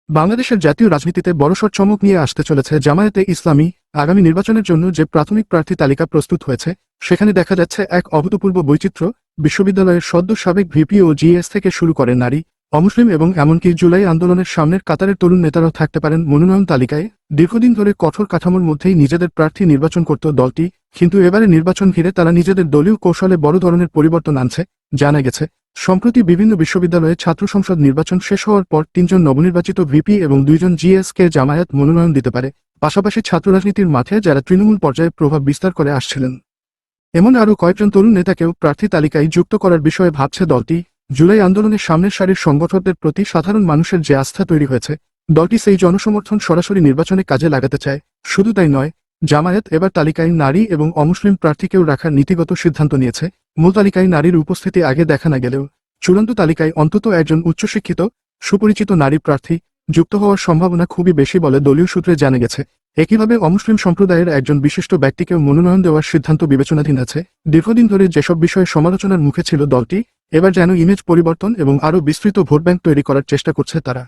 বাংলাদেশের জাতীয় রাজনীতিতে বড়সড় চমক নিয়ে আসতে চলেছে জামায়াতে ইসলামী। আগামী নির্বাচনের জন্য যে প্রাথমিক প্রার্থী তালিকা প্রস্তুত হয়েছে সেখানে দেখা যাচ্ছে এক অভূতপূর্ব বৈচিত্র্য। বিশ্ববিদ্যালয়ের সদ্য সাবেক ভিপি ও জিএস থেকে শুরু করে নারী, অমুসলিম এবং এমনকি জুলাই আন্দোলনের সামনের কাতারের তরুণ নেতারাও থাকতে পারেন মনোনয়ন তালিকায়। দীর্ঘদিন ধরে কঠোর কাঠামোর মধ্যেই নিজেদের প্রার্থী নির্বাচন করত দলটি, কিন্তু এবারে নির্বাচন ঘিরে তারা নিজেদের দলীয় কৌশলে বড় ধরনের পরিবর্তন আনছে। জানা গেছে, সম্প্রতি বিভিন্ন বিশ্ববিদ্যালয়ে ছাত্র সংসদ নির্বাচন শেষ হওয়ার পর ৩ জন নবনির্বাচিত ভিপি এবং 2 জন জিএস কে জামায়াত মনোনয়ন দিতে পারে, পাশাপাশি ছাত্র রাজনীতির মাঠে যারা তৃণমূল পর্যায়ে প্রভাব বিস্তার করে আসছিলেন এমন আরও কয়েকজন তরুণ নেতাকেও প্রার্থী তালিকায় যুক্ত করার বিষয়ে ভাবছে দলটি। জুলাই আন্দোলনের সামনের সারির সংগঠকদের প্রতি সাধারণ মানুষের যে আস্থা তৈরি হয়েছে, দলটি সেই জনসমর্থন সরাসরি নির্বাচনে কাজে লাগাতে চায়। শুধু তাই নয়, জামায়াত এবার তালিকায় নারী এবং অমুসলিম প্রার্থীকেও রাখার নীতিগত সিদ্ধান্ত নিয়েছে। মূল তালিকায় নারীর উপস্থিতি আগে দেখা না গেলেও চূড়ান্ত তালিকায় অন্তত একজন উচ্চশিক্ষিত সুপরিচিত নারী প্রার্থী যুক্ত হওয়ার সম্ভাবনা খুবই বেশি বলে দলীয় সূত্রে জানা গেছে। একইভাবে অমুসলিম সম্প্রদায়ের একজন বিশিষ্ট ব্যক্তিকেও মনোনয়ন দেওয়ার সিদ্ধান্ত বিবেচনাধীন আছে। দীর্ঘদিন ধরে যেসব বিষয়ে সমালোচনার মুখে ছিল দলটি, এবার যেন ইমেজ পরিবর্তন এবং আরও বিস্তৃত ভোট ব্যাংক তৈরি করার চেষ্টা করছে তারা।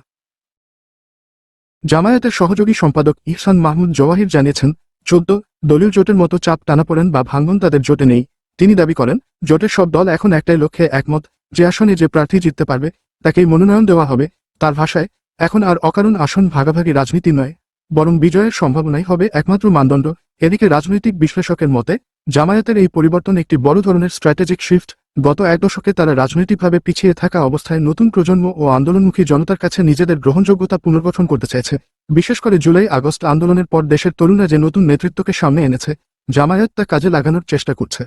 জামায়াতের সহযোগী সম্পাদক ইহসান মাহমুদ জওয়াহির জানিয়েছেন, 14 দলীয় জোটের মতো চাপ টানাপোড়েন বা ভাঙন তাদের জোটে নেই। তিনি দাবি করেন, জোটের সব দল এখন একটাই লক্ষ্যে একমত, যে আসনে যে প্রার্থী জিততে পারবে তাকেই মনোনয়ন দেওয়া হবে। তার ভাষায়, এখন আর অকারণ আসন ভাগাভাগি রাজনীতি নয়, বরং বিজয়ের সম্ভাবনাই হবে একমাত্র মানদণ্ড। এদিকে রাজনৈতিক বিশ্লেষকের মতে, জামায়াতের এই পরিবর্তন একটি বড় ধরনের স্ট্র্যাটেজিক শিফট। গত এক দশকে তারা রাজনৈতিকভাবে পিছিয়ে থাকা অবস্থায় নতুন প্রজন্ম ও আন্দোলনমুখী জনতার কাছে নিজেদের গ্রহণযোগ্যতা পুনর্গঠন করতে চাইছে। বিশেষ করে জুলাই আগস্ট আন্দোলনের পর দেশের তরুণরা যে নতুন নেতৃত্বকে সামনে এনেছে, জামায়াত তা কাজে লাগানোর চেষ্টা করছে।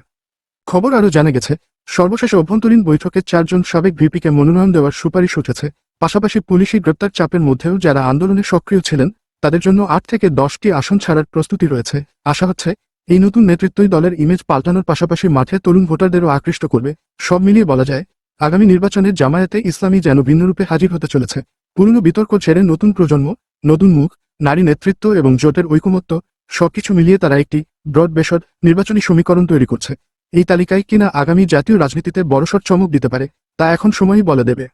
খবর আরও জানা গেছে, সর্বশেষ অভ্যন্তরীণ বৈঠকে 4 জন সাবেক ভিপিকে মনোনয়ন দেওয়ার সুপারিশ উঠেছে। পাশাপাশি পুলিশি গ্রেপ্তার চাপের মধ্যেও যারা আন্দোলনে সক্রিয় ছিলেন তাদের জন্য 8 থেকে 10টি আসন ছাড়ার প্রস্তুতি রয়েছে। আশা হচ্ছে, এই নতুন নেতৃত্বই দলের ইমেজ পাল্টানোর পাশাপাশি মাঠে তরুণ ভোটারদেরও আকৃষ্ট করবে। সব মিলিয়ে বলা যায়, আগামী নির্বাচনে জামায়াতে ইসলামী যেন ভিন্নরূপে হাজির হতে চলেছে। পুরনো বিতর্ক ছেড়ে নতুন প্রজন্ম, নতুন মুখ, নারী নেতৃত্ব এবং জোটের ঐকমত্য সবকিছু মিলিয়ে তারা একটি ব্রড বেসড নির্বাচনী সমীকরণ তৈরি করছে। এই তালিকায় কিনা আগামী জাতীয় রাজনীতিতে বড়সড় চমক দিতে পারে, তা এখন সময়ই বলে দেবে।